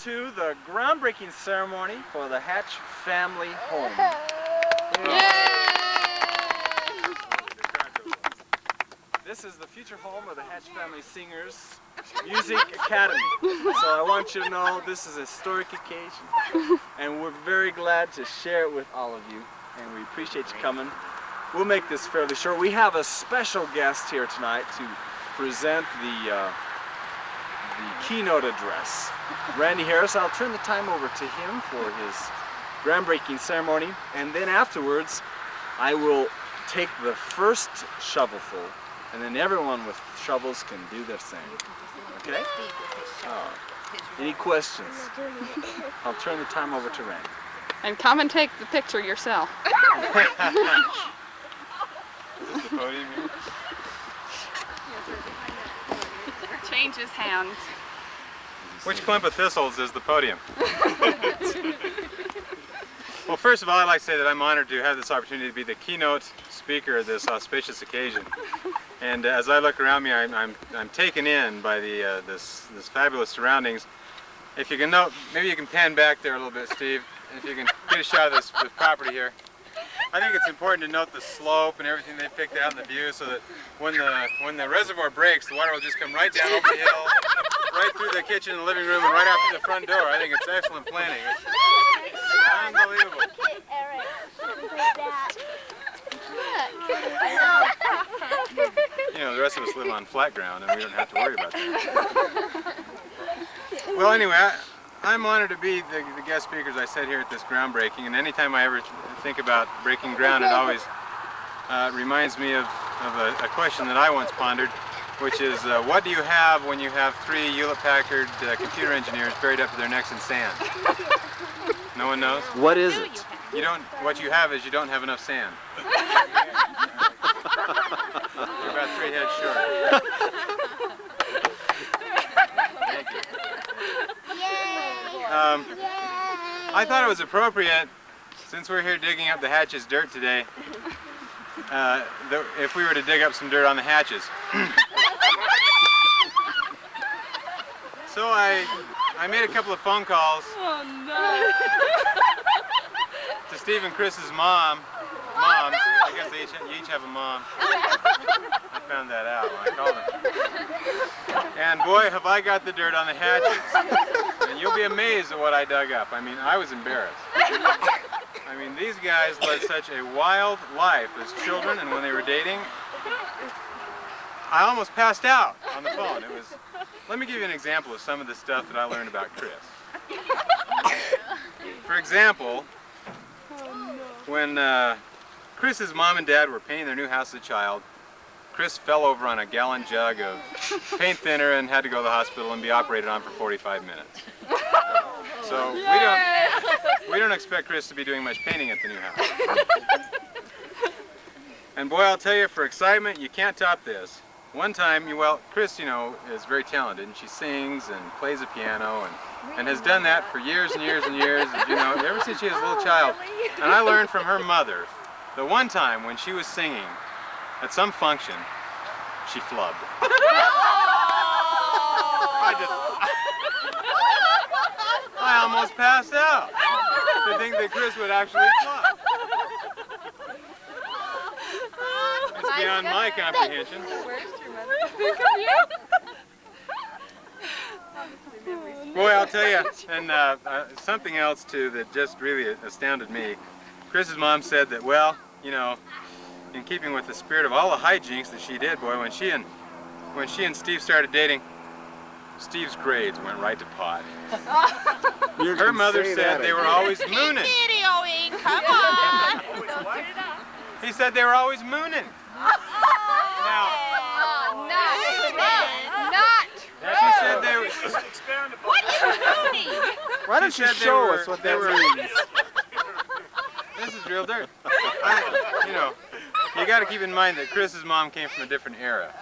to the groundbreaking ceremony for the Hatch family home. This is the future home of the Hatch Family Singers Music Academy. So I want you to know this is a historic occasion, and we're very glad to share it with all of you, and we appreciate you coming. We'll make this fairly short. We have a special guest here tonight to present the keynote address. Randy Harris. I'll turn the time over to him for his groundbreaking ceremony, and then afterwards I will take the first shovelful, and then everyone with shovels can do their same. Okay? Any questions? I'll turn the time over to Randy. And come and take the picture yourself. Is this the podium here? Changes hands. Which clump of thistles is the podium? Well, first of all, I'd like to say that I'm honored to have this opportunity to be the keynote speaker at this auspicious occasion. And as I look around me, I'm taken in by this fabulous surroundings. If you can note, maybe you can pan back there a little bit, Steve. If you can get a shot of this property here. I think it's important to note the slope and everything they picked out in the view, so that when the reservoir breaks, the water will just come right down over the hill, right through the kitchen and living room, and right out through the front door. I think it's excellent planning. It's unbelievable. You know, the rest of us live on flat ground, and we don't have to worry about that. Well, anyway, I'm honored to be the guest speaker, as I said, here at this groundbreaking, and anytime I ever think about breaking ground, it always reminds me of a question that I once pondered, which is, what do you have when you have 3 Hewlett-Packard computer engineers buried up to their necks in sand? No one knows? What is it? You don't. What you have is you don't have enough sand. You're about 3 heads short. Thank you. I thought it was appropriate, since we're here digging up the Hatch's dirt today, if we were to dig up some dirt on the Hatches. So I made a couple of phone calls to Steve and Chris's moms. I guess they each have a mom. I found that out when I called them. And boy, have I got the dirt on the Hatches. And you'll be amazed at what I dug up. I mean, I was embarrassed. I mean, these guys led such a wild life as children, and when they were dating, I almost passed out on the phone. It was. Let me give you an example of some of the stuff that I learned about Chris. For example, when Chris's mom and dad were painting their new house as a child, Chris fell over on a gallon jug of paint thinner and had to go to the hospital and be operated on for 45 minutes. So we don't expect Chris to be doing much painting at the new house. And boy, I'll tell you, for excitement, you can't top this. One time, well, Chris, you know, is very talented, and she sings and plays the piano and has done that for years and years and years, you know, ever since she was a little child. And I learned from her mother the one time when she was singing at some function, she flubbed. I almost passed out to think that Chris would actually flub. It's beyond my comprehension. Boy, I'll tell you, and something else too that just really astounded me. Chris's mom said that, well, you know, in keeping with the spirit of all the hijinks that she did, boy, when she and Steve started dating, Steve's grades went right to pot. Her mother said they were always mooning. Videoing, come on. He said they were always mooning. Now, she said they were. What is mooning? Why don't you show us what that means? This is real dirt. You know, you got to keep in mind that Chris's mom came from a different era,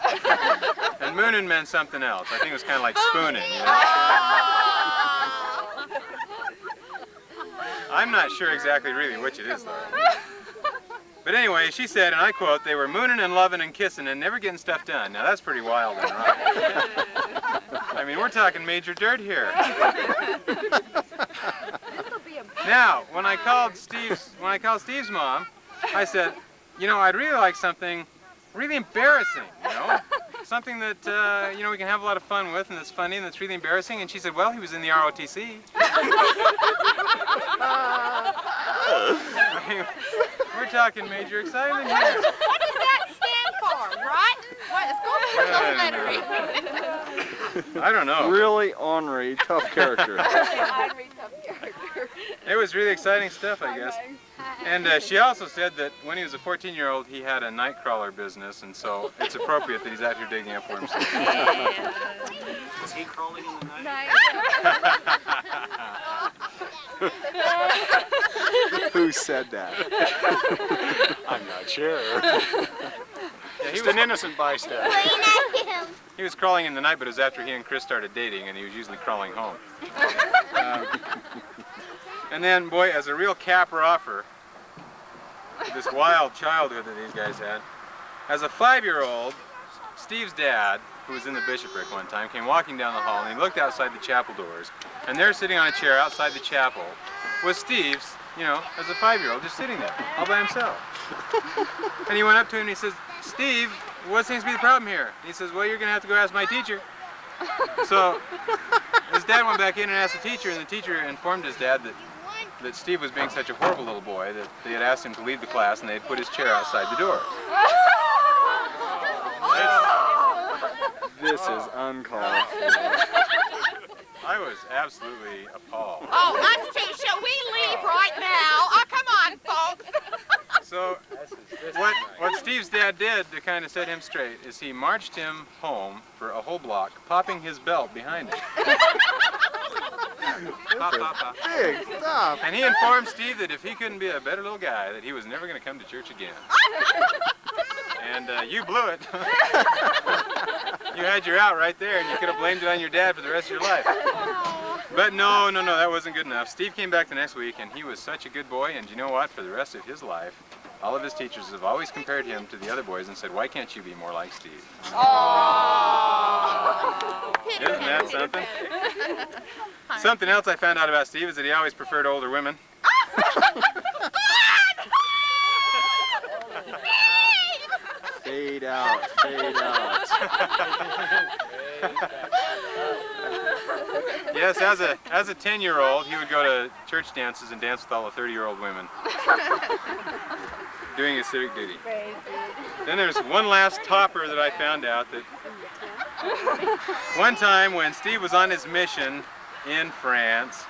and mooning meant something else. I think it was kind of like spooning. You know? I'm not sure exactly really which it is though. But anyway, she said, and I quote, they were mooning and loving and kissing and never getting stuff done. Now that's pretty wild, right? I mean, we're talking major dirt here. Now, when I called Steve's mom, I said, you know, I'd really like something really embarrassing, you know? Something that, you know, we can have a lot of fun with and that's funny and that's really embarrassing. And she said, well, he was in the ROTC. I mean, we're talking major excitement here. What does that stand for? Rotten? What is going on with lettering? I don't know. Really ornery, tough character. It was really exciting stuff, I guess. And she also said that when he was a 14-year-old, he had a night crawler business, and so it's appropriate that he's out here digging up for himself. Is he crawling in the night? Who said that? I'm not sure. Yeah, Just an innocent bystander. he was crawling in the night, but it was after he and Chris started dating, and he was usually crawling home. And then, boy, as a real capper-offer, this wild childhood that these guys had, as a 5-year-old, Steve's dad, who was in the bishopric one time, came walking down the hall and he looked outside the chapel doors, and there sitting on a chair outside the chapel was Steve's, you know, as a 5-year-old, just sitting there, all by himself. And he went up to him and he says, Steve, what seems to be the problem here? And he says, well, you're going to have to go ask my teacher. So his dad went back in and asked the teacher, and the teacher informed his dad that Steve was being such a horrible little boy that they had asked him to leave the class and they had put his chair outside the door. This is uncalled for. I was absolutely appalled. Oh, us too. Shall we leave right now? Oh, come on, folks. So what Steve's dad did to kind of set him straight is he marched him home for a whole block, popping his belt behind him. Pop, pop, pop. Big stuff. And he informed Steve that if he couldn't be a better little guy, that he was never going to come to church again. And you blew it. You had your out right there, and you could have blamed it on your dad for the rest of your life. But no, that wasn't good enough. Steve came back the next week, and he was such a good boy, and you know what? For the rest of his life, all of his teachers have always compared him to the other boys and said, why can't you be more like Steve? Isn't that something? Something else I found out about Steve is that he always preferred older women. Fade out, fade out. Yes, as a 10-year-old, he would go to church dances and dance with all the 30-year-old women, doing his civic duty. Then there's one last topper that I found out that one time when Steve was on his mission in France,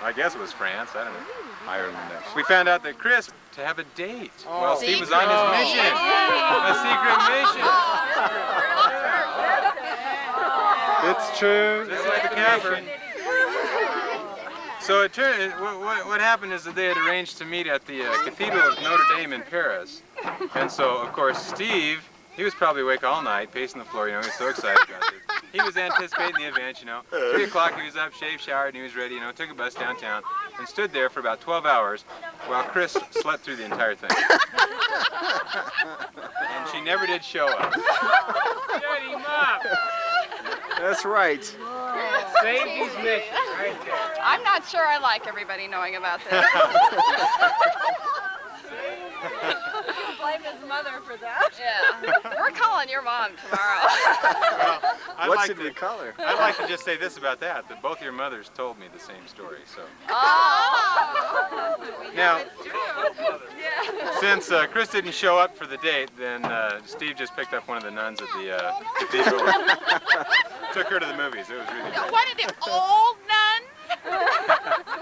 I guess it was France, I don't know, Ireland next. We found out that Chris to have a date while Steve was on his mission, a secret mission. It's true. Just like the capper. So it turned. What happened is that they had arranged to meet at the Cathedral of Notre Dame in Paris, and so of course Steve, he was probably awake all night, pacing the floor. You know, he was so excited about this. He was anticipating the event. You know, 3 o'clock he was up, shaved, showered, and he was ready. You know, took a bus downtown and stood there for about 12 hours while Chris slept through the entire thing. And she never did show up. Shut him up! That's right. Saved his mission right there. I'm not sure I like everybody knowing about this. Blame his mother for that. Yeah. We're calling your mom tomorrow. Well, What should we call her? I'd like to just say this about that both your mothers told me the same story. So Oh. now, since Chris didn't show up for the date, then Steve just picked up one of the nuns at the cathedral. Took her to the movies. It was really great. One of the old nuns?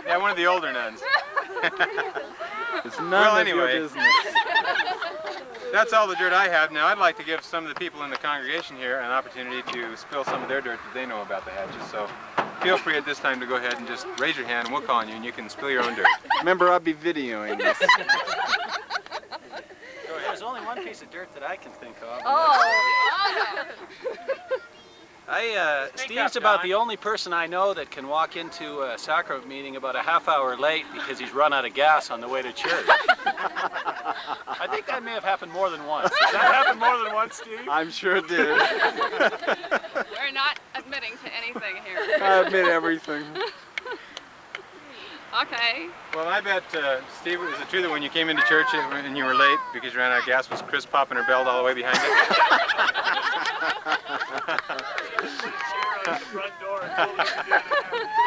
Yeah, one of the older nuns. It's none Well, of anyway. your business. That's all the dirt I have. Now I'd like to give some of the people in the congregation here an opportunity to spill some of their dirt that they know about the Hatches. So feel free at this time to go ahead and just raise your hand and we'll call on you and you can spill your own dirt. Remember, I'll be videoing this. There's only one piece of dirt that I can think of. Steve's about the only person I know that can walk into a sacrament meeting about a half hour late because he's run out of gas on the way to church. I think that may have happened more than once. Has that happened more than once, Steve? I'm sure it did. We're not admitting to anything here. I admit everything. Okay. Well, I bet, Steve, is it true that when you came into church and you were late because you ran out of gas, was Chris popping her belt all the way behind you?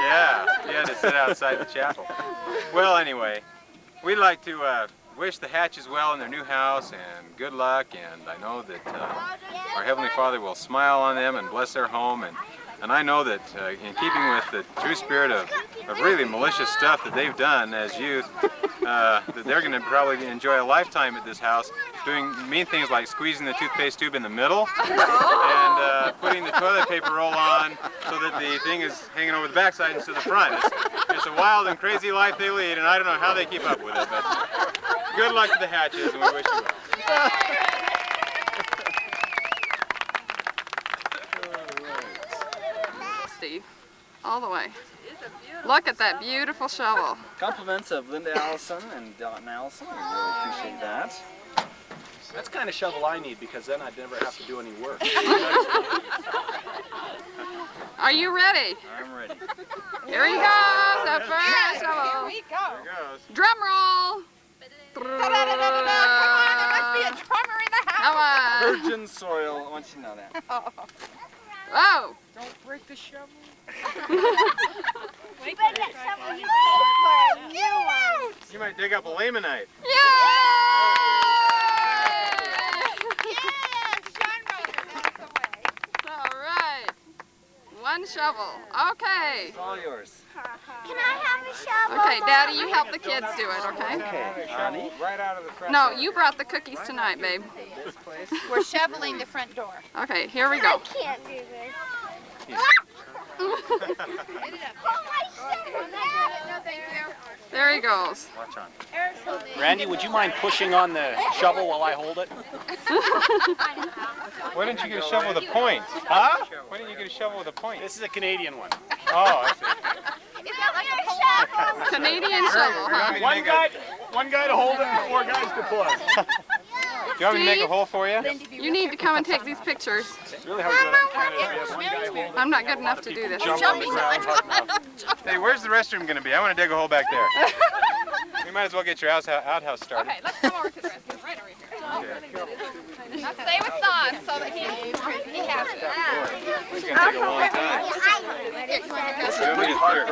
Yeah, you had to sit outside the chapel. Well, anyway, we'd like to wish the Hatches well in their new house and good luck, and I know that our Heavenly Father will smile on them and bless their home, and I know that in keeping with the true spirit of really malicious stuff that they've done as youth, that they're going to probably enjoy a lifetime at this house doing mean things like squeezing the toothpaste tube in the middle and putting the toilet paper roll on so that the thing is hanging over the backside instead of the front. It's a wild and crazy life they lead, and I don't know how they keep up with it, but good luck to the Hatches, and we wish you well. Steve, all the way. Look at that beautiful shovel. Compliments of Linda Allison and Don Allison. We really appreciate that. That's the kind of shovel I need, because then I'd never have to do any work. Are you ready? I'm ready. Here he goes, the first shovel. Here we go. There goes. Drum roll. Come on, there must be a drummer in the house. Come on. Virgin soil. I want you to know that. Whoa. Don't break the shovel. You might dig up a lamanite. Yay! All right. One shovel. Okay. It's all yours. Can I have a shovel? Okay, Daddy, you help the kids do it, okay? Okay, Honey. Right out of the front No, door. you brought the cookies tonight, babe. This place. We're shoveling the front door. Okay, here we I go. can't do this. There he goes. Watch on. Randy, would you mind pushing on the shovel while I hold it? Why didn't you get a shovel with a point? Huh? Why didn't you get a shovel with a point? This is a Canadian one. Oh, I see. Is that like a shovel? Canadian shovel, huh? One guy to hold it and 4 guys to push. Do you want me to make a hole for you? You need to come and take these pictures. It's really hard to do it in Canada. We have one guy hold it. I'm not good enough to do this. Jump on the ground. Hey, where's the restroom going to be? I want to dig a hole back there. We might as well get your outhouse started. Okay, let's come over to the restroom. Right over here. Now stay with Don so that he has it. It's going to take a long time. This is pretty hard.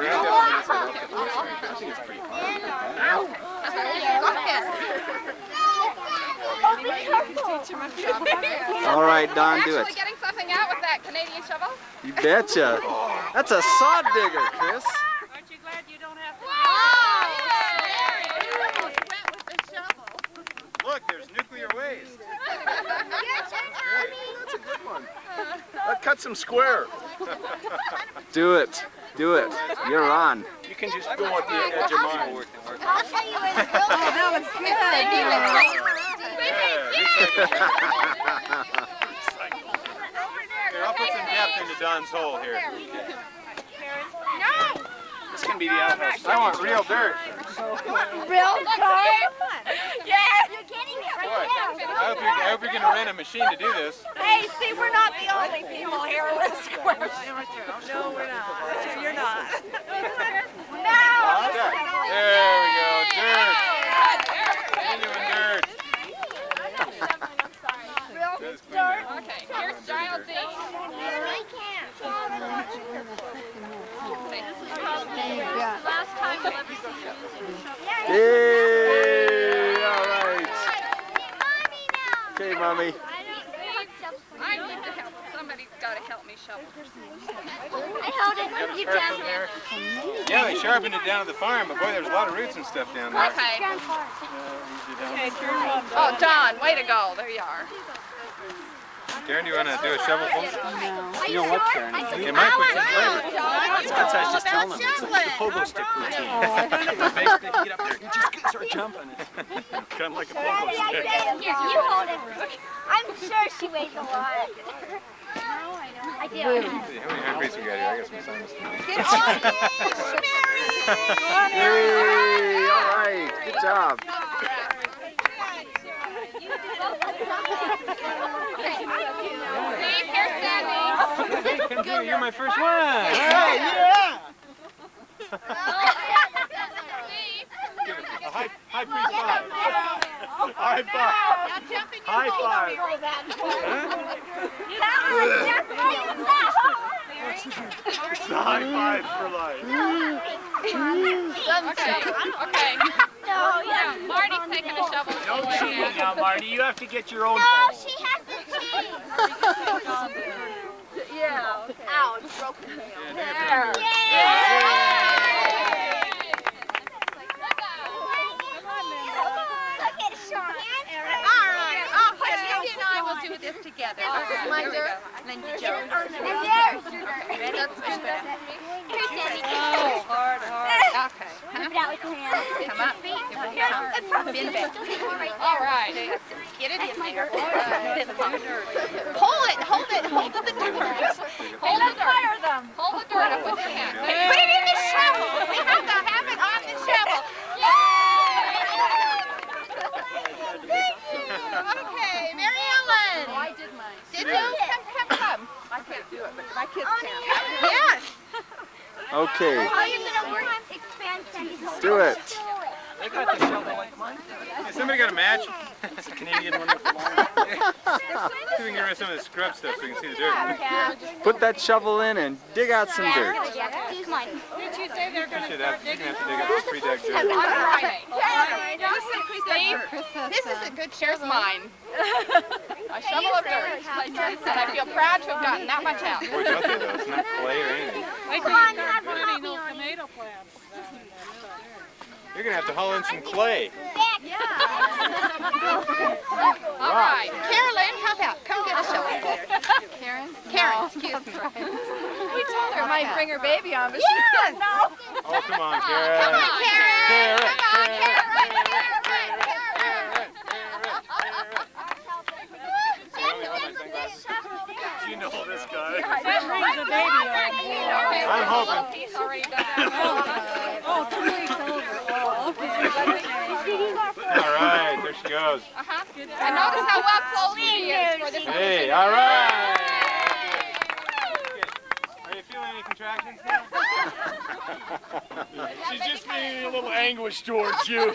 All right, Don, do Actually it. getting something out with that Canadian shovel? You betcha. That's a sod digger, Chris. Aren't you glad you don't have to? Look, there's nuclear waste. That's a good one. That cuts him square. Do it. Do it. You're on. You can just go at the edge of mine. I'll show you where it's going. That was good. Here, I'll put some depth into Don's hole here. This can be the outhouse. I want real dirt. Real car? Yeah. You're getting it Boy, right now. I hope you're going to rent a machine to do this. Hey, see, we're not the only people here in this square. No, we're not. You're not. There we go. Dirt. Genuine dirt. Just clean dirt. Okay, here's Giles D. Last time you'll ever see you. Yay! All right. Okay, Mommy. I need to help. Somebody's got to help me shovel. I hold it. You jump there. Yeah, they sharpened it down at the farm, but boy, there's a lot of roots and stuff down there. Okay. Okay, turn on. Oh, Don, way to go. There you are. Karen, do you want to do a shovelful? You know what, Karen? It might put some flavor. That's what I was just telling them. It's like the pogo stick routine. Basically, you get up there, you just start jumping. It's kind of like a pogo stick. Here, you hold it. I'm sure she weighs a lot. I do. How many heartbeats we got here? I got some sinus tonight. Yay! All right. Good job. Steve, here's Sandy. You're my first one. All right, yeah. High five. High five. Now jump in your High hole five. over here, that. It's the high five for life. Okay. No, Yeah, Marty's taking a shovel. No cheating now, Marty. You have to get your own no, hole. she has to cheat. Yeah, okay. Ow, it's broken nail. There. Look at Sean. All right, okay, Cindy and I will do this together. This is My dirt, Lindy Joe. And there's your dirt. Ready? Here's Daddy. Hard. Okay. Whip it out with your hand. Come up. Bend back. All right. Get it in there. Hold it, hold the dirt. Hold the dirt. Hold the dirt up with your hand. Put it in the shovel. We have to have it on the shovel. Okay, Mary Ellen. I did mine. Did you? Come. I can't do it, but my kids can. Yes. Okay, How are you going to work expand Sandy's hole? do it. They got the shovel like mine. Hey, somebody got a match? It's a Canadian one. See if we can get rid of some of the scrub stuff so we can see the dirt. Put that shovel in and dig out some dirt. Use mine. Appreciate that. You're gonna have to dig up this pre-dug dirt. On Friday. Steve, this is a good Here's mine. A shovel of dirt. And I feel proud to have gotten that much out. Boy, it's out there though. It's not clay or anything. Come on, you have to help me on it. You're gonna have to haul in some clay. All right. Carolyn, how about come get a shovel? Karen, excuse me. We told her it might bring her baby on, but Yes. Oh, come on, Karen. Come on, Karen. Carrot, Come on, carrot, Do you know this guy? that brings the baby on. Okay, I'm hoping. He's already done. Oh, 2 weeks over. All right, there she goes. And notice how well clothed she is for this. Hey, all right. Are you feeling any contractions now? She's just being a little anguish towards you.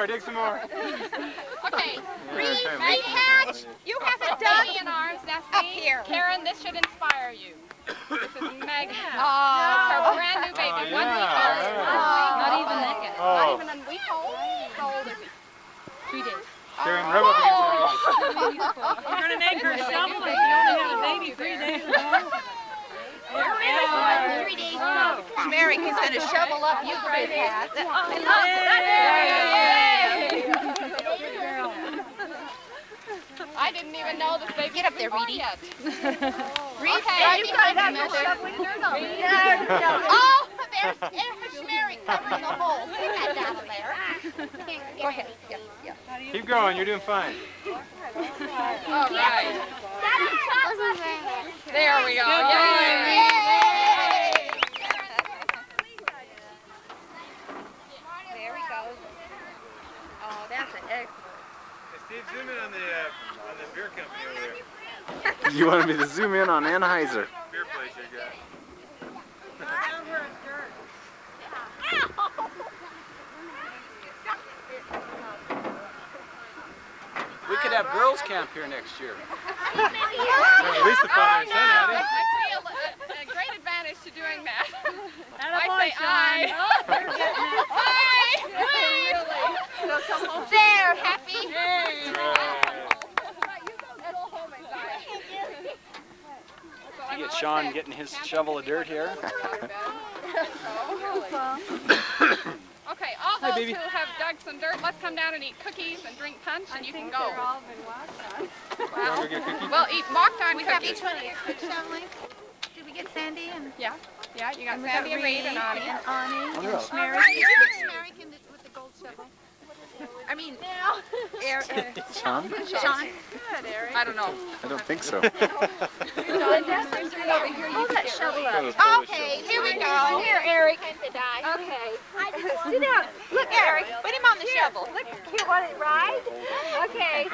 Dig some more. Okay. Reed Hatch, you have a duck Baby in arms, that's up me. here. Karen, this should inspire you. This is Megan. Oh, Her brand new baby, 1 week old. Not even that yet. Oh. Not even a week old. How old is he? 3 days. Karen, rub up against You're going to make her shovel if you only had a baby 3 days ago. 3 days. Mary is going to shovel up you great hat. I didn't even know this baby Get up there, was born Reedy. yet. Reed, Okay. you got that Oh, there's Mary covering the hole. Put that down there. Go ahead. Yeah. Keep going, you're doing fine. All right. There we go. Yay. There we go. Oh, that's an excellent. Hey, Steve, zoom in on the beer company over there. You wanted me to zoom in on Anheuser. Beer place you got. We could have girls' camp here next year. At least the father and son had it. I see a great advantage to doing that. I say aye. There, happy. You get Sean getting his shovel of dirt here. Okay, all those who have dug some dirt, let's come down and eat cookies and drink punch, and you can go. Go get a cookie. We'll eat mock time We have cookies. each one of you shoveling. Did we get Sandy and Yeah, you got Sandy and Reed and Ani. and Ani and really? Schmerik? Did you get Schmerik with the gold shovel? I mean, Sean? Sean. I don't know. I don't think so. Hold that shovel up. Okay, here we go. Here, Eric. Okay. Sit down. Look, Eric, put him on the shovel. Look, you want it right? Okay.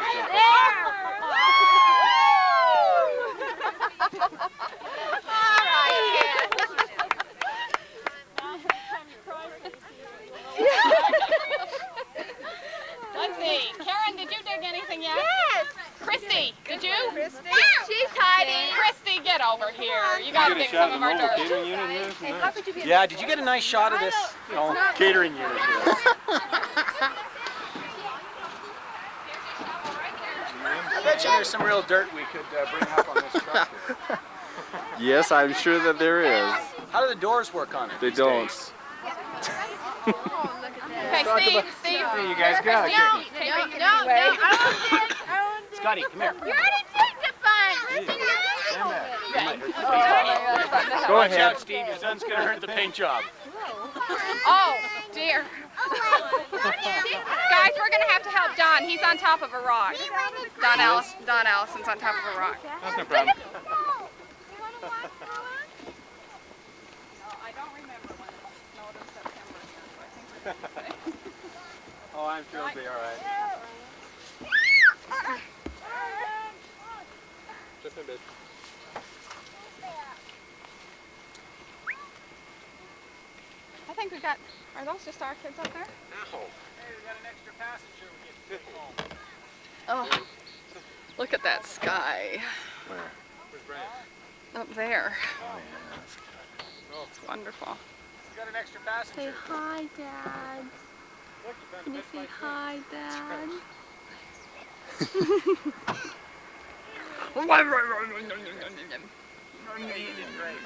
All right, dirt here. You gotta dig some of our dirt. Catering unit here? Nice. Yeah, did you get a nice shot of this, you know, catering unit here? I bet you there's some real dirt we could bring up on this truck here. Yes, I'm sure that there is. How do the doors work on it? They these don't. days? Okay, Steve. You guys got it. No, Scotty, come here. You already took the fun. Go Watch ahead. out, Steve. Your son's going to hurt the paint job. Oh, dear. Guys, we're going to have to help Don. He's on top of a rock. Don Allison's on top of a rock. That's no problem. I don't remember when it snowed in September here, so I think we're going to say. Oh, I'm sure it'll be all right. Jump in, babe. I think we got, are those just our kids up there? Ow. Hey, we got an extra passenger we get to take home. Oh, look at that sky Where? Where's Brian? up there. Oh, yeah, that's good. It's wonderful. We got an extra passenger. Say hi, Dad. Look, you found Can the you best say bike hi, Dad? Right.